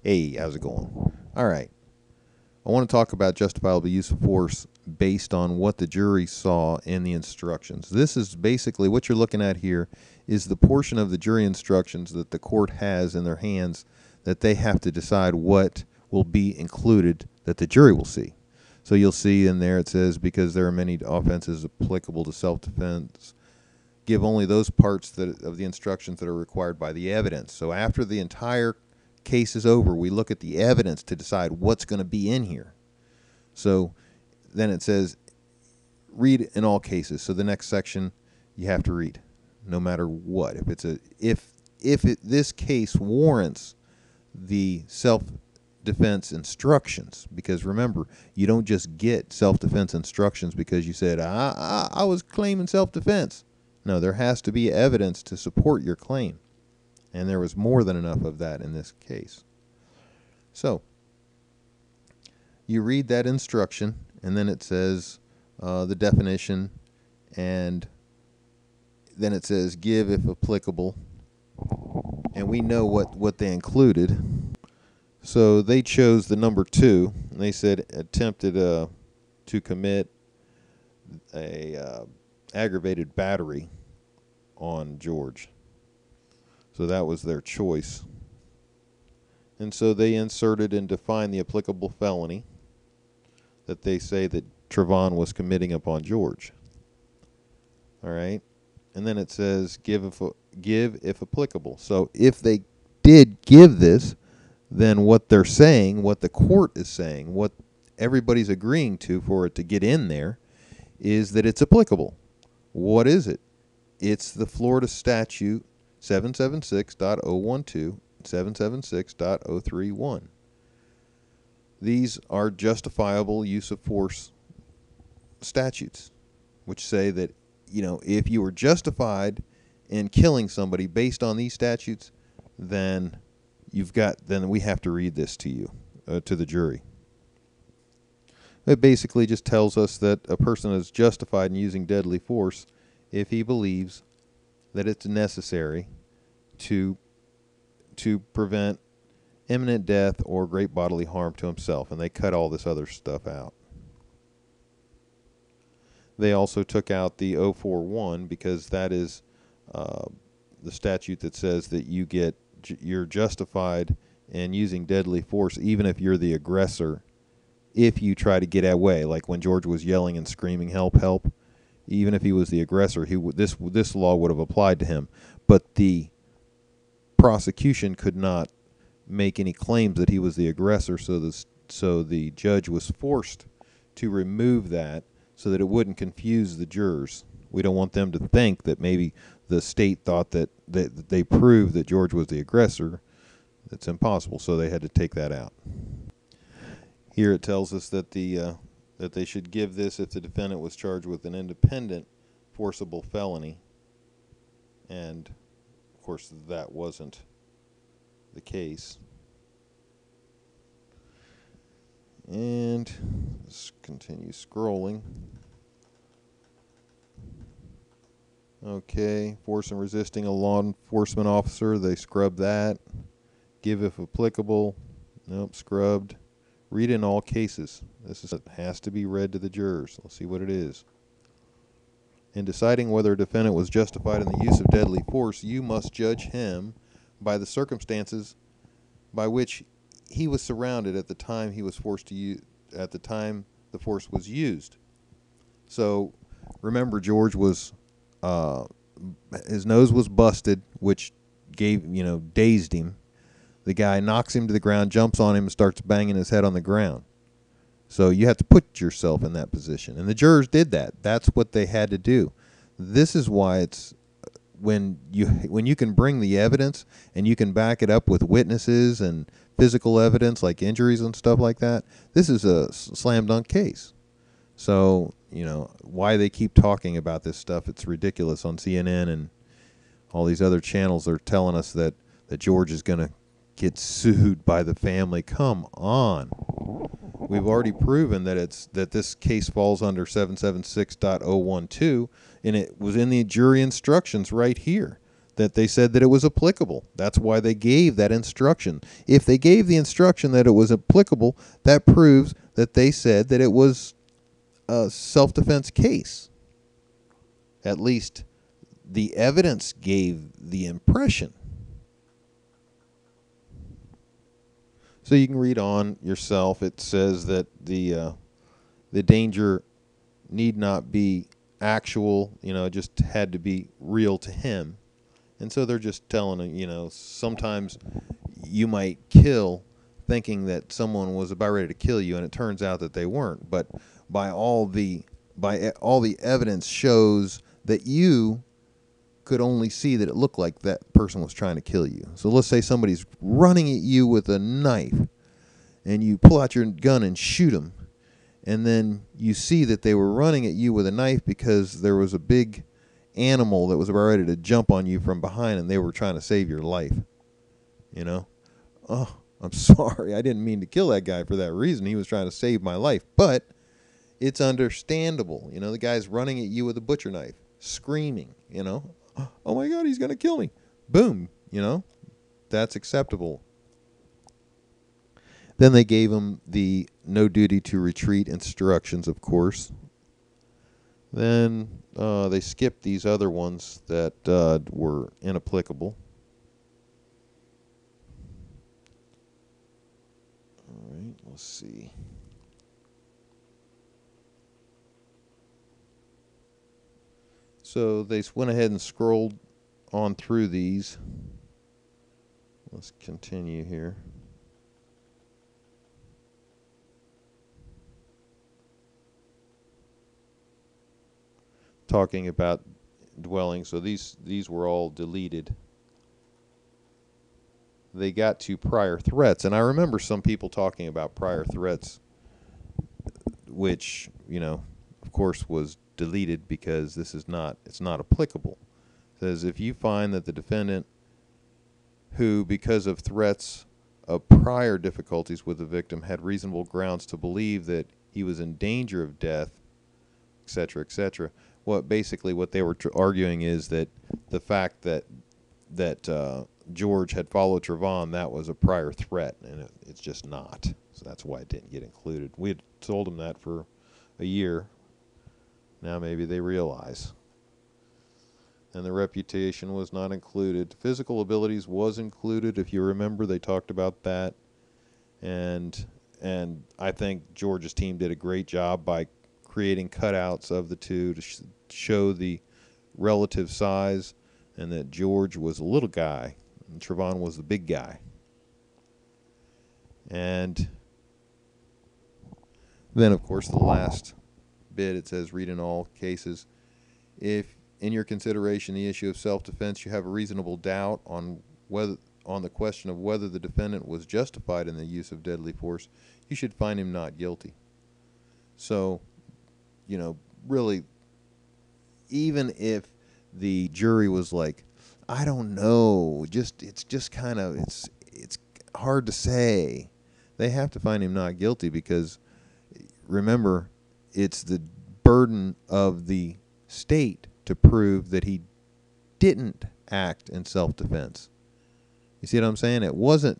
Hey, how's it going? All right. I want to talk about justifiable use of force based on what the jury saw in the instructions. This is basically what you're looking at here is the portion of the jury instructions that the court has in their hands that they have to decide what will be included that the jury will see. So you'll see in there it says, because there are many offenses applicable to self-defense, give only those parts of the instructions that are required by the evidence. So after the entire case is over, we look at the evidence to decide what's going to be in here. So then it says, read in all cases. So the next section you have to read, no matter what. If this case warrants the self-defense instructions, because remember, you don't just get self-defense instructions because you said I was claiming self-defense. No, there has to be evidence to support your claim. And there was more than enough of that in this case. So you read that instruction, and then it says the definition, and then it says give if applicable. And we know what they included. So they chose the number 2, and they said attempted to commit a aggravated battery on George. So that was their choice. And so they inserted and defined the applicable felony that they say that Trayvon was committing upon George. All right. And then it says give if applicable. So if they did give this, then what they're saying, what the court is saying, what everybody's agreeing to for it to get in there is that it's applicable. What is it? It's the Florida statute 776.012, 776.031. These are justifiable use of force statutes, which say that, if you were justified in killing somebody based on these statutes, then we have to read this to you, to the jury. It basically just tells us that a person is justified in using deadly force if he believes that it's necessary to prevent imminent death or great bodily harm to himself. And they cut all this other stuff out. They also took out the 041 because that is the statute that says that you're justified in using deadly force even if you're the aggressor, if you try to get away. Like when George was yelling and screaming, help, help. Even if he was the aggressor, this law would have applied to him. But the prosecution could not make any claims that he was the aggressor, so the judge was forced to remove that so that it wouldn't confuse the jurors. We don't want them to think that maybe the state thought that they proved that George was the aggressor. That's impossible, so they had to take that out. Here it tells us that that they should give this if the defendant was charged with an independent forcible felony. And, of course, that wasn't the case. And let's continue scrolling. Okay, force and resisting a law enforcement officer, they scrubbed that. Give if applicable, nope, scrubbed. Read in all cases. This has to be read to the jurors. Let's see what it is. In deciding whether a defendant was justified in the use of deadly force, you must judge him by the circumstances by which he was surrounded at the time he was forced to use, at the time the force was used. So remember, George was his nose was busted, which dazed him. The guy knocks him to the ground, jumps on him, and starts banging his head on the ground. So you have to put yourself in that position. And the jurors did that. That's what they had to do. This is why it's when you can bring the evidence and you can back it up with witnesses and physical evidence like injuries and stuff like that, this is a slam dunk case. So, why they keep talking about this stuff, it's ridiculous on CNN and all these other channels. They're telling us that George is going to get sued by the family. Come on. We've already proven that this case falls under 776.012, and it was in the jury instructions right here that they said that it was applicable. That's why they gave that instruction. If they gave the instruction that it was applicable, that proves that they said that it was a self-defense case. At least the evidence gave the impression. So you can read on yourself. It says that the danger need not be actual, it just had to be real to him. And so they're just telling him, sometimes you might kill thinking that someone was about ready to kill you, and it turns out that they weren't. But by all the evidence shows that you could only see that it looked like that person was trying to kill you. So let's say somebody's running at you with a knife, and you pull out your gun and shoot them, and then you see that they were running at you with a knife because there was a big animal that was about ready to jump on you from behind, and they were trying to save your life. Oh, I'm sorry, I didn't mean to kill that guy for that reason. He was trying to save my life. But it's understandable. The guy's running at you with a butcher knife, screaming, oh my God, he's going to kill me. Boom, that's acceptable. Then they gave him the no duty to retreat instructions, of course. Then they skipped these other ones that were inapplicable. All right, let's see. So they went ahead and scrolled on through these. Let's continue here. Talking about dwelling. So these were all deleted. They got to prior threats, and I remember some people talking about prior threats, which, of course was deleted because it's not applicable. It says if you find that the defendant who, because of threats of prior difficulties with the victim, had reasonable grounds to believe that he was in danger of death, etc., etc. What they were arguing is that the fact that George had followed Trayvon, that was a prior threat, and it's just not. So that's why it didn't get included. We had told them that for a year. Now maybe they realize. And the reputation was not included. Physical abilities was included. If you remember, they talked about that. And I think George's team did a great job by creating cutouts of the two to show the relative size, and that George was a little guy and Trayvon was the big guy. And then, of course, the last bit, it says, read in all cases, if in your consideration the issue of self-defense you have a reasonable doubt on the question of whether the defendant was justified in the use of deadly force, you should find him not guilty. So, really, even if the jury was like, I don't know, it's just kind of, it's hard to say, they have to find him not guilty, because remember, it's the burden of the state to prove that he didn't act in self-defense. You see what I'm saying?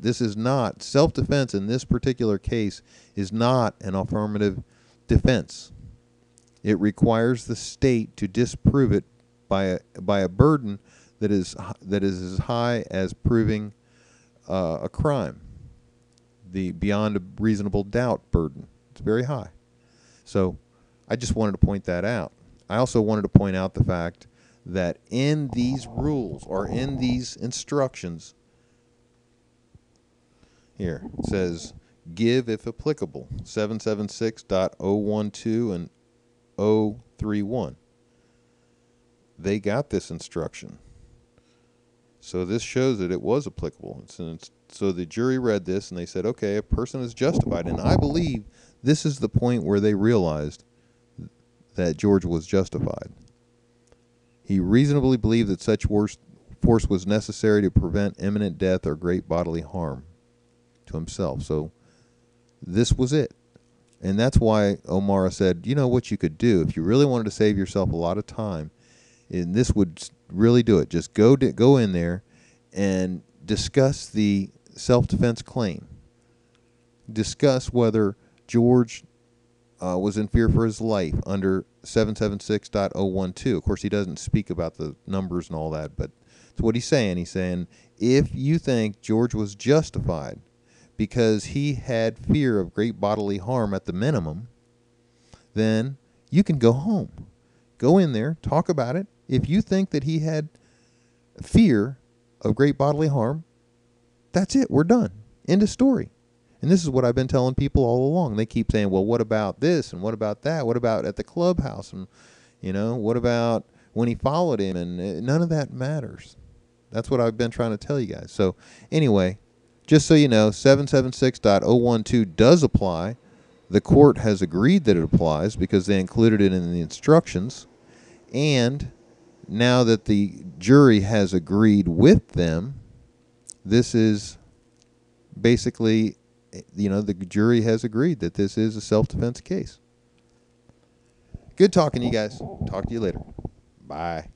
This is not, self-defense in this particular case is not an affirmative defense. It requires the state to disprove it by a burden that is as high as proving a crime. The beyond a reasonable doubt burden. It's very high. So I just wanted to point that out. I also wanted to point out the fact that in these rules, or in these instructions, here it says, give if applicable, 776.012 and 031. They got this instruction. So this shows that it was applicable. So the jury read this and they said, okay, a person is justified. And I believe this is the point where they realized that George was justified. He reasonably believed that such force was necessary to prevent imminent death or great bodily harm to himself. So this was it. And that's why O'Mara said, you know what you could do if you really wanted to save yourself a lot of time, And this would really do it. Just go in there and discuss the self-defense claim. Discuss whether George was in fear for his life under 776.012. Of course, he doesn't speak about the numbers and all that, but it's what he's saying. He's saying if you think George was justified because he had fear of great bodily harm at the minimum, then you can go home. Go in there, talk about it. If you think that he had fear of great bodily harm, that's it. We're done. End of story. And this is what I've been telling people all along. They keep saying, well, what about this and what about that? What about at the clubhouse? And, what about when he followed him? And none of that matters. That's what I've been trying to tell you guys. So anyway, just so you know, 776.012 does apply. The court has agreed that it applies because they included it in the instructions. And now that the jury has agreed with them, this is basically, the jury has agreed that this is a self-defense case. Good talking to you guys. Talk to you later. Bye.